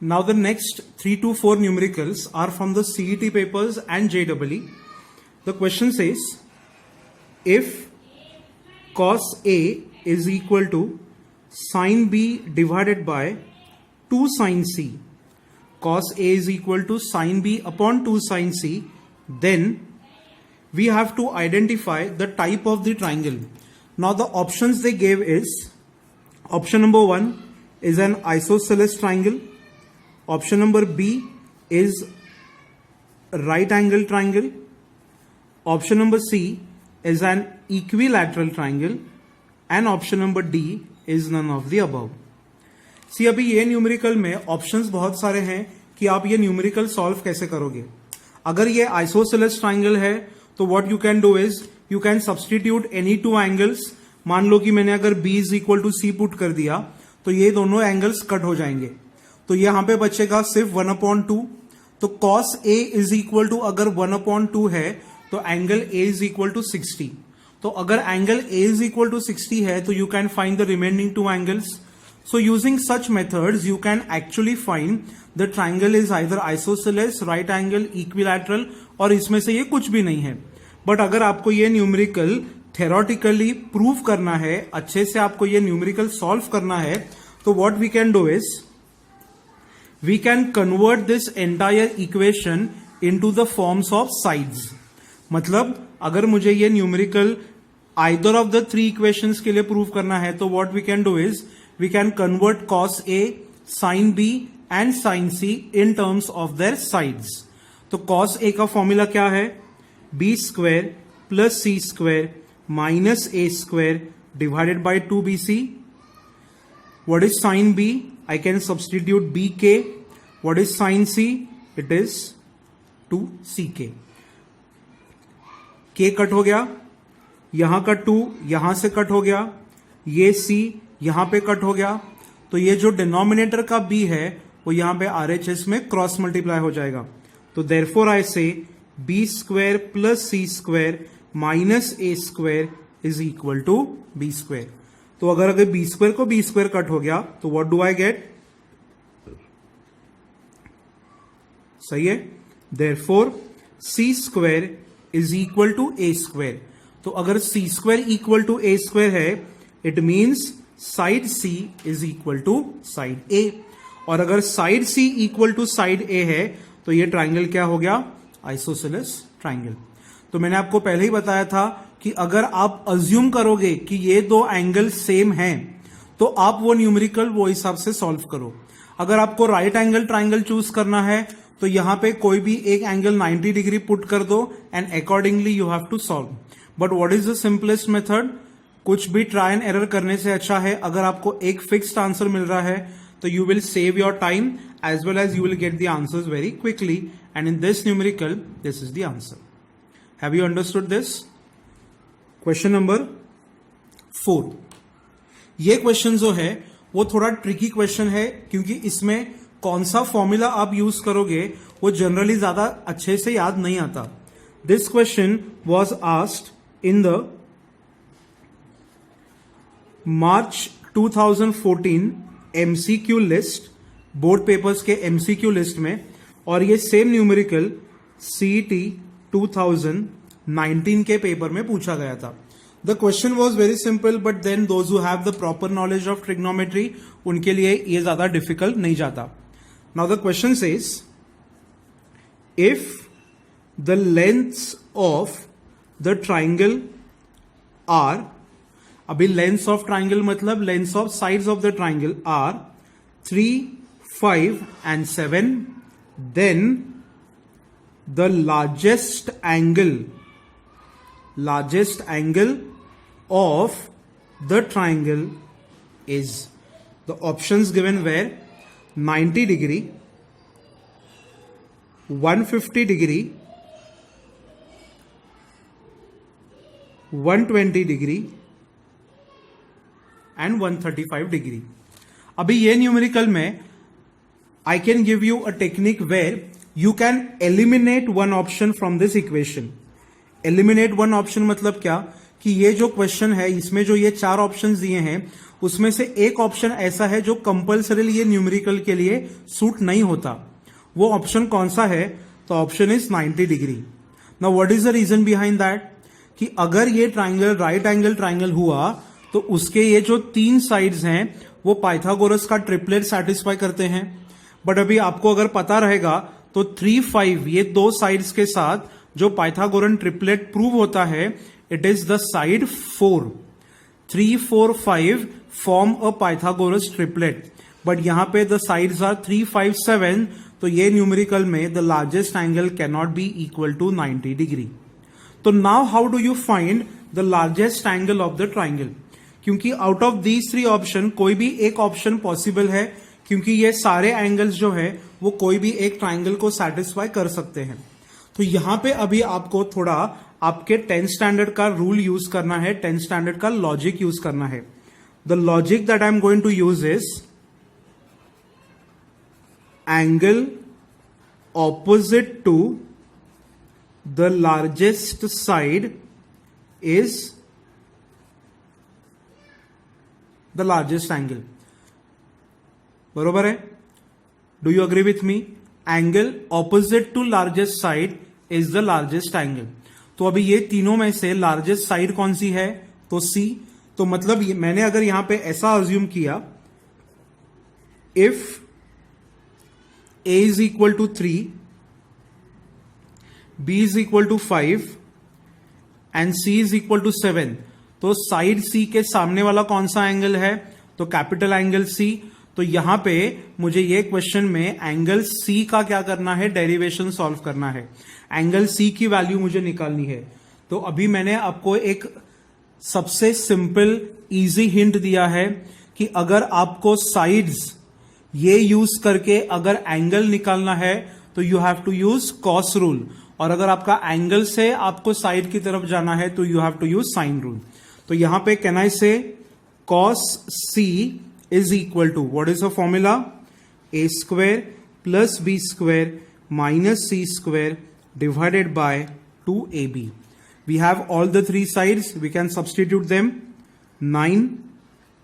Now the next 3 to 4 numericals are from the CET papers and JEE. The question says, if cos A is equal to sin B divided by 2 sin C, cos A is equal to sin B upon 2 sin C, then we have to identify the type of the triangle. Now the options they gave is, option number 1 is an isosceles triangle, option number B is right angle triangle, option number C is an equilateral triangle, and option number D is none of the above. सी अभी ये numerical में options बहुत सारे हैं कि आप ये numerical solve कैसे करोगे. अगर ये आइसोसेलेस ट्राइंगल है तो what you can do is you can substitute any two angles. मान लो कि मैंने अगर B is equal to C put कर दिया तो ये दोनों एंगल्स कट हो जाएंगे, तो यहां पे बचेगा सिर्फ 1/2. तो cos A is equal to अगर 1/2 है तो angle A is equal to 60. तो अगर angle A is equal to 60 है तो you can find the remaining two angles. So using such methods, you can actually find the triangle is either isosceles, right angle, equilateral और इसमें से ये कुछ भी नहीं है. बट अगर आपको ये न्यूमेरिकल थेरोटिकली प्रूव करना है, अच्छे से आपको ये न्यूमेरिकल सॉल्व करना है, तो what we can do is we can convert this entire equation into the forms of sides. मतलब अगर मुझे ये numerical either of the 3 equations के लिए प्रूव करना है तो what we can do is we can convert cos A, sin B and sin C in terms of their sides. तो cos A का फॉर्मूला क्या है? B square plus C square minus A square divided by 2BC. What is sin B? I can substitute BK. What is sin C? It is 2CK. K cut हो गया, यहां का 2 यहां से cut हो गया, ये C यहां पे कट हो गया, तो ये जो डिनोमिनेटर का B है वो यहां पे RHS में क्रॉस मल्टीप्लाई हो जाएगा. तो therefore I say B square plus C square minus A square is equal to B square. तो अगर B स्क्वायर को B स्क्वायर कट हो गया तो व्हाट डू आई गेट? सही है. Therefore C square is equal to A square. तो अगर C square equal to A square है it means side C is equal to side A. और अगर side C equal to side A है तो ये ट्राइंगल क्या हो गया? Isosceles triangle. तो मैंने आपको पहले ही बताया था कि अगर आप अज्यूम करोगे कि ये दो एंगल सेम हैं तो आप वो न्यूमेरिकल वो हिसाब से सॉल्व करो. अगर आपको राइट एंगल ट्राइंगल चूज करना है तो यहां पे कोई भी एक एंगल 90 डिग्री पुट कर दो and accordingly you have to solve. But what is the simplest method? कुछ भी ट्राई एंड एरर करने से अच्छा है अगर आपको एक फिक्स्ड आंसर मिल रहा है तो you will save your time as well as you will get the answers very quickly. And in this numerical this is the answer. Have you understood this? Question number 4. ये question जो है वो थोड़ा tricky question है क्योंकि इसमें कौन सा फॉर्मूला आप यूज करोगे वो जनरली ज्यादा अच्छे से याद नहीं आता. This question was asked in the March 2014 MCQ list, board papers के MCQ लिस्ट में, और ये सेम न्यूमेरिकल CET 2019 के पेपर में पूछा गया था. The question was very simple but then those who have the proper knowledge of trigonometry उनके लिए ये ज्यादा डिफिकल्ट नहीं जाता. Now the question says if the lengths of the triangle are, अभी लेंथ ऑफ ट्राइंगल मतलब length of sides of the triangle are 3, 5 and 7, then the largest angle of the triangle is, the options given were 90 degree, 150 degree, 120 degree and 135 degree. अभी ये numerical में I can give you a technique where you can eliminate one option from this equation. Eliminate one option मतलब क्या कि ये जो question है इसमें जो ये 4 ऑप्शंस दिए हैं उसमें से एक ऑप्शन ऐसा है जो कंपल्सरीली ये न्यूमेरिकल के लिए सूट नहीं होता। वो ऑप्शन कौन सा है? तो option is 90 degree. Now what is the reason behind that? कि अगर ये ट्राइंगल राइट एंगल ट्राइंगल हुआ तो उसके ये जो 3 साइड्स हैं वो पाइथागोरस का ट्रिपलेट सेटिस्फाई करते हैं। बट अभी आपको अगर पता रहेगा तो 3, 5 ये 2 साइड्स के साथ जो पाइथागोरन ट्रिपलेट प्रूव होता है, it is the side 4। 3, 4, 5 form a Pythagoras triplet, but यहां पे द साइड्स आर 3, 5, 7, तो ये न्यूमेरिकल में the largest angle can not be equal to 90 degree. तो now how do you find the largest angle of the triangle? क्योंकि out of these 3 option कोई भी एक ऑप्शन पॉसिबल है, क्योंकि ये सारे एंगल्स जो है वो कोई भी एक ट्राइंगल को सेटिस्फाई कर सकते हैं। तो यहां पे अभी आपको थोड़ा आपके 10th स्टैंडर्ड का रूल यूज करना है, 10th स्टैंडर्ड का लॉजिक यूज करना है। The logic that I am going to use is angle opposite to the largest side is the largest angle. बरोबर है? Do you agree with me? Angle opposite to largest side is the largest angle. तो अभी ये तीनों में से largest side कौन सी है? तो सी। तो मतलब मैंने अगर यहां पे ऐसा अज्यूम किया, if A is equal to 3, B is equal to 5 and C is equal to 7, तो साइड सी के सामने वाला कौन सा एंगल है? तो कैपिटल एंगल सी। तो यहां पे मुझे ये क्वेश्चन में एंगल सी का क्या करना है? डेरिवेशन सॉल्व करना है। एंगल सी की वैल्यू मुझे निकालनी है। तो अभी मैंने आपको एक सबसे सिंपल इजी हिंट दिया है कि अगर आपको साइड्स ये यूज करके अगर एंगल निकालना है तो you have to use cos rule, और अगर आपका एंगल से आपको साइड की तरफ जाना है तो you have to use sine rule. तो यहां पे can I say cos C is equal to, what is the formula? A square plus B square minus C square divided by 2AB. We have all the 3 sides, we can substitute them. 9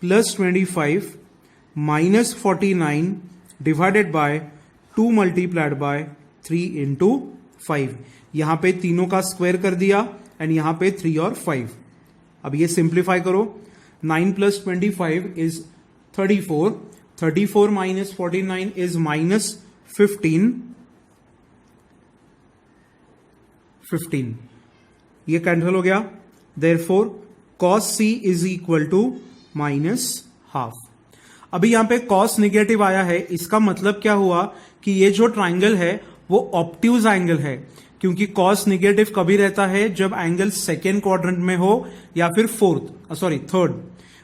plus 25 minus 49 divided by 2 multiplied by 3 into 5. यहां पे तीनों का square कर दिया and यहां पे 3 और 5. अब ये सिंप्लीफाई करो. 9 plus 25 is 34. 34 minus 49 is minus 15. 15. ये कैंसिल हो गया. Therefore, cos C is equal to minus half. अभी यहां पे cos निगेटिव आया है, इसका मतलब क्या हुआ कि ये जो ट्राइंगल है वो ऑब्ट्यूज एंगल है, क्योंकि cos निगेटिव कभी रहता है जब एंगल सेकेंड क्वाड्रेंट में हो या फिर थर्ड.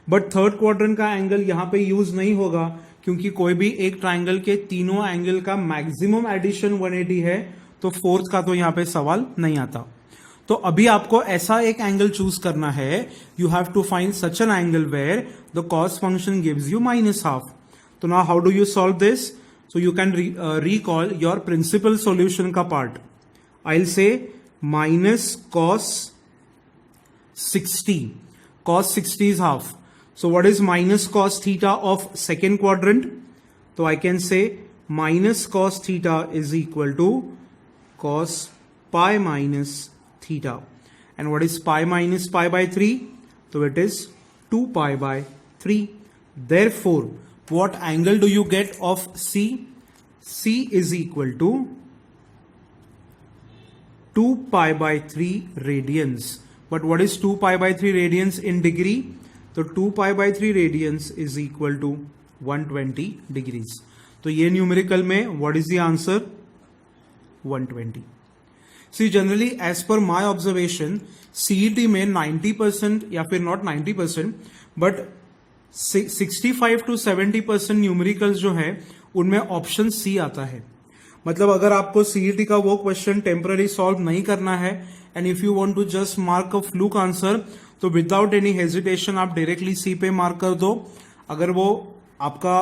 बट थर्ड क्वाड्रेंट का एंगल यहां पे यूज नहीं होगा, क्योंकि कोई भी एक ट्राइंगल के तीनों एंगल का मैक्सिमम एडिशन 180 है, तो फोर्थ का तो यहां पे सवाल नहीं आता. तो अभी आपको ऐसा एक एंगल चूज करना है. You have to find such an angle where the cos function gives you minus half. तो now how do you solve this? So you can recall your principal solution का part. I will say minus cos 60. Cos 60 is half. So what is minus cos theta of second quadrant? So I can say minus cos theta is equal to cos pi minus theta. And what is pi minus pi by 3? So it is 2 pi by 3. Therefore, what angle do you get of C? C is equal to 2 pi by 3 radians. But what is 2 pi by 3 radians in degree? So 2 pi by 3 radians is equal to 120 degrees. तो ये numerical में what is the answer? 120. See, generally as per my observation, CET में 90% या फिर not 90%, but 65 to 70% numericals जो है उनमें option C आता है. मतलब अगर आपको CET का वो क्वेश्चन टेम्पररी सॉल्व नहीं करना है and if you want to just mark a fluke answer, तो विदाउट एनी हेजिटेशन आप डायरेक्टली सी पे मार्क कर दो. अगर वो आपका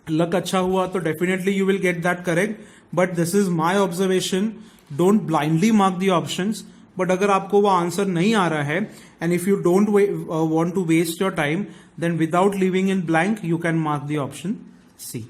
लक अच्छा हुआ तो definitely you will get that correct, but this is my observation. Don't blindly mark the options. But अगर आपको वो आंसर नहीं आ रहा है and if you don't want to waste your time, then without leaving in blank, you can mark the option C.